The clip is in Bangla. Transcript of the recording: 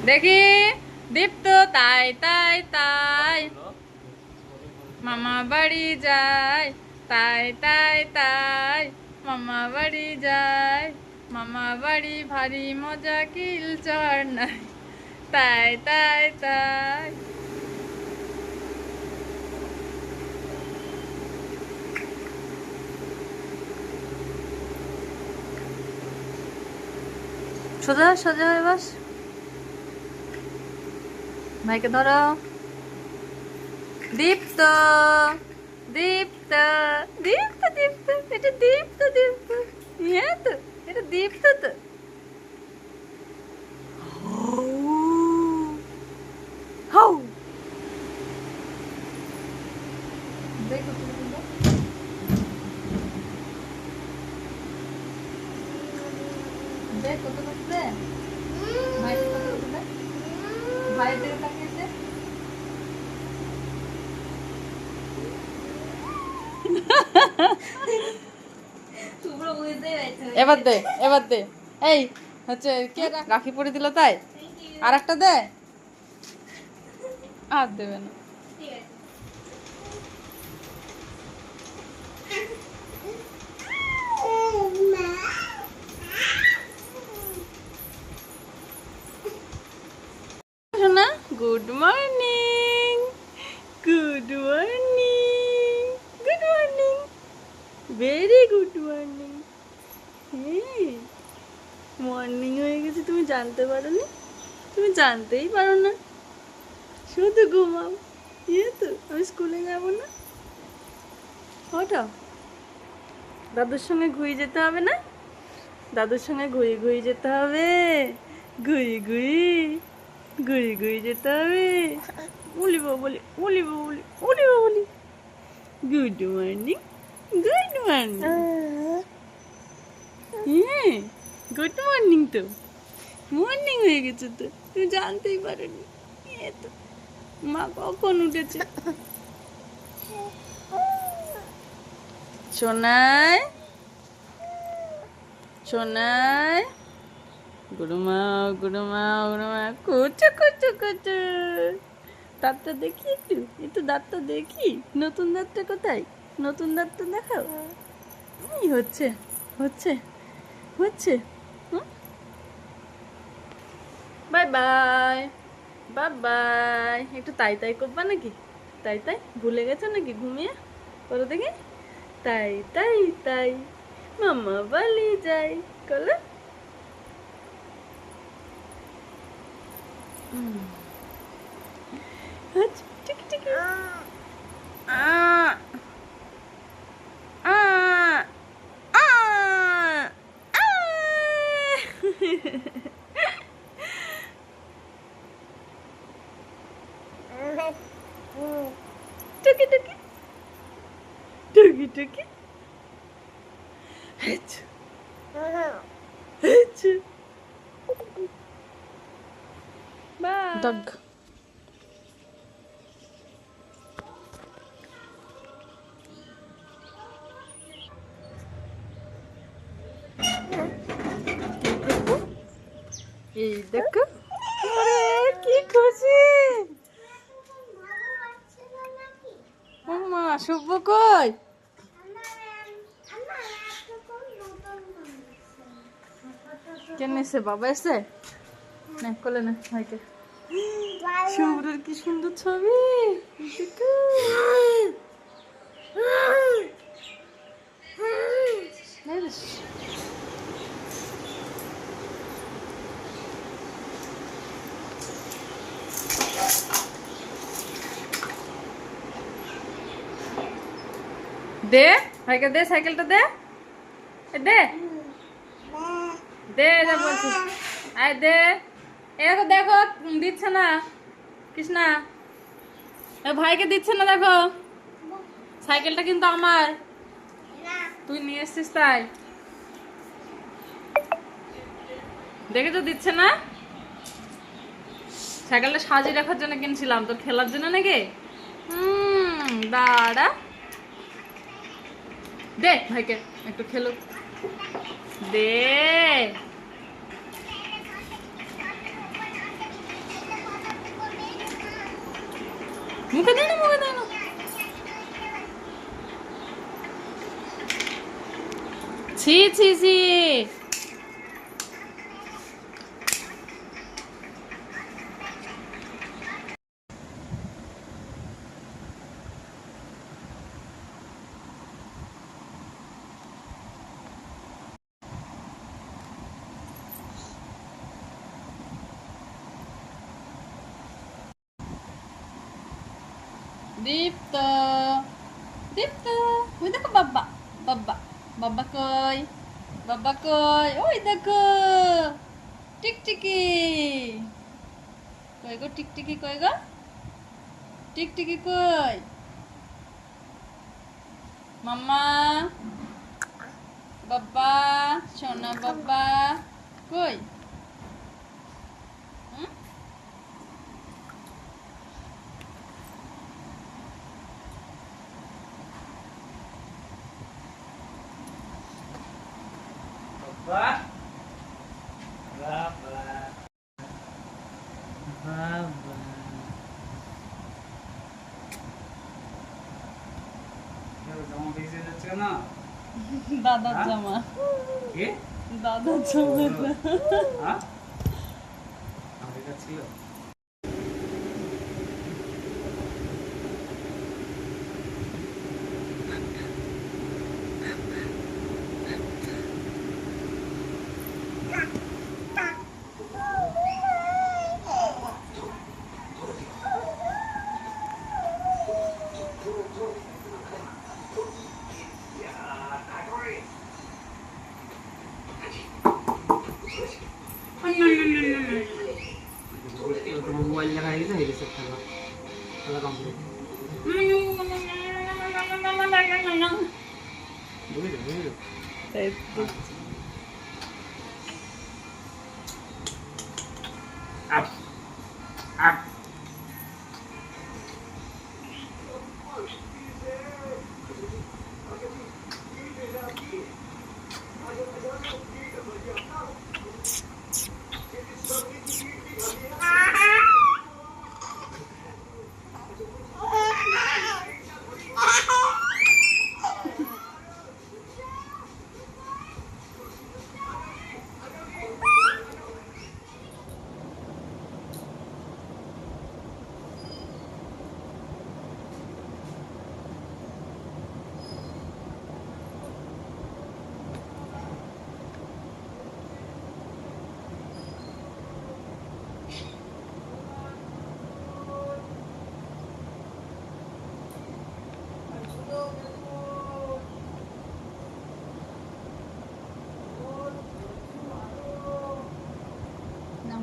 দেখি দীপ্ত তাই তাই তাই মামা বাড়ি যায়, তাই তাই তাই মামা বাড়ি যায়, মামা বাড়ি ভারী মজা কিল চড় নাই, তাই তাই তাই। সোজা সোজা হয়ে বস, ভাইকে ধরো। দীপ্ত দীপ্ত দীপ্ত দীপ্ত, এটা দীপ্ত দীপ্ত, হ্যাঁ তো এটা দীপ্ত তো। হাউ দেখো দেখ কত করতে, ভাইয়ের কত করতে, ভাইয়ের দিকে তাকিয়ে দে। এবার দে, এবার দে। এই হচ্ছে কে রাখি পরে দিল তাই, আর একটা দে। আর দেবে না। শোনা good morning, good morning, good morning, very good morning. হ্যাঁ মর্নিং হয়ে গেছে, তুমি জানতে পারো না, তুমি জানতেই পারো না, শুধু ঘুমাও। ইয়ে তো আমি স্কুলে যাব না, ওঠাও। দাদুর সঙ্গে ঘুরে যেতে হবে না, দাদুর সঙ্গে ঘুরে ঘুরে যেতে হবে, ঘুরি ঘুরি ঘুরি ঘুরি যেতে হবে। বলিব বলি, বলিব বলি, বলিব বলি। Good morning, good morning. হ্যাঁ গুড মর্নিং, তো মর্নিং হয়ে গেছে তো, তুমি জানতেই পারোনি। এ তো মা কখন উঠেছে। সোনাই সোনাই, গুরুমা গুরুমা গুরুমা, কুচু কুচু কুচু। দাঁতটা দেখি একটু, একটু দাঁতটা দেখি, নতুন দাঁতটা কোথায়, নতুন দাঁতটা দেখাও। এই হচ্ছে হচ্ছে হচ্ছে। Bye bye, bye bye. একটু তাই তাই করবা নাকি, তাই তাই ভুলে গেছো নাকি, ঘুমিয়ে করো দেখি। তাই তাই তাই মামা বালি যাই করলে। আচ্ছা ঠিক ঠিক। টুকি টুকি টুকি টুকি। Dog. এই দেখো, আরে কি খুশি। মামা শুভ কই, কেন এসে, বাবা এসে না, কোলে না ভাইকে। শুভ্রের কি সুন্দর ছবি দেখো। দে ভাইকে, দে সাইকেলটা দে, দে দে দে বলছি, আয় দে। দেখো দেখো দিচ্ছে না কৃষ্ণা, ভাইকে দিচ্ছে না, দেখো সাইকেলটা কিন্তু আমার, তুই নিয়ে এসছিস তাই। দেখে তো দিচ্ছে না, সাইকেলটা সাজিয়ে রাখার জন্য কিনছিলাম, তোর খেলার জন্য নাকি। দাঁড়া, দে ভাইকে একটু খেলুক, দে মুখে দে না, মুখে দে না। ছি ছি ছি। দীপ্ত, দীপ্ত, ওই দেখো বাবা, বাবা, বাবা কই, বাবা কই, ওই দেখো টিকটিকি, কই গো টিকটিকি, কই গো টিকটিকি, কই মাম্মা, বাবা, সোনা বাবা, কই? হুম? Ba, Baba, Baba. জামা ভিজে যাচ্ছে না? দাদার হ্যাঁ? জামা, কি? দাদার জামা এটা। হ্যাঁ? আমার কাছে ছিল। তোমার মোবাইল দেখা হয়ে গেছে খেলা খেলা কমপ্লিট বুঝলি বুঝলি তাই তো। আপ আপ নাও।